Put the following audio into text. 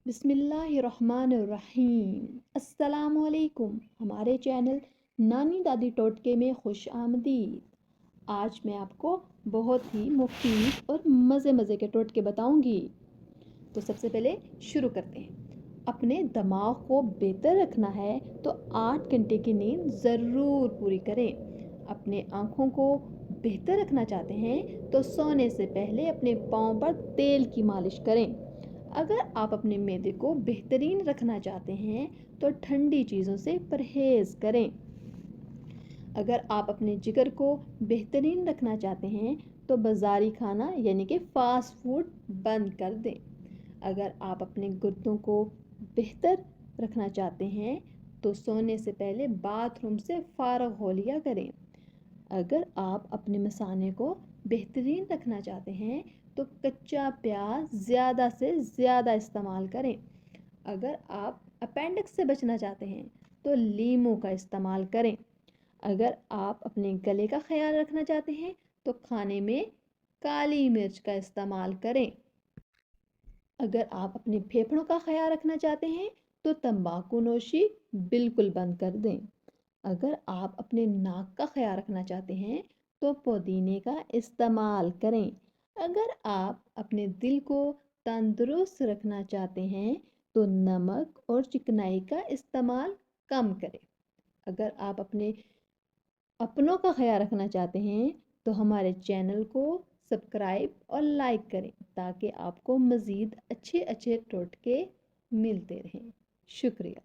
बिस्मिल्लाहिर्रहमानिर्रहीम। अस्सलामुअलैकुम। हमारे चैनल नानी दादी टोटके में खुश आमदीद। आज मैं आपको बहुत ही मुफीद और मज़े के टोटके बताऊंगी। तो सबसे पहले शुरू करते हैं। अपने दिमाग को बेहतर रखना है तो 8 घंटे की नींद ज़रूर पूरी करें। अपने आँखों को बेहतर रखना चाहते हैं तो सोने से पहले अपने पाँव पर तेल की मालिश करें। अगर आप अपने मैदे को बेहतरीन रखना चाहते हैं तो ठंडी चीज़ों से परहेज़ करें। अगर आप अपने जिगर को बेहतरीन रखना चाहते हैं तो बाज़ारी खाना यानी कि फ़ास्ट फूड बंद कर दें। अगर आप अपने गुर्दों को बेहतर रखना चाहते हैं तो सोने से पहले बाथरूम से फ़ारग हो लिया करें। अगर आप अपने मसाने को बेहतरीन रखना चाहते हैं तो कच्चा प्याज ज़्यादा से ज़्यादा इस्तेमाल करें। अगर आप अपेंडिक्स से बचना चाहते हैं तो लीमू का इस्तेमाल करें। अगर आप अपने गले का ख्याल रखना चाहते हैं तो खाने में काली मिर्च का इस्तेमाल करें। अगर आप अपने फेफड़ों का ख्याल रखना चाहते हैं तो तंबाकू नोशी बिल्कुल बंद कर दें। अगर आप अपने नाक का ख्याल रखना चाहते हैं तो पुदीने का इस्तेमाल करें। अगर आप अपने दिल को तंदुरुस्त रखना चाहते हैं तो नमक और चिकनाई का इस्तेमाल कम करें। अगर आप अपनों का ख्याल रखना चाहते हैं तो हमारे चैनल को सब्सक्राइब और लाइक करें ताकि आपको मज़ीद अच्छे टोटके मिलते रहें। शुक्रिया।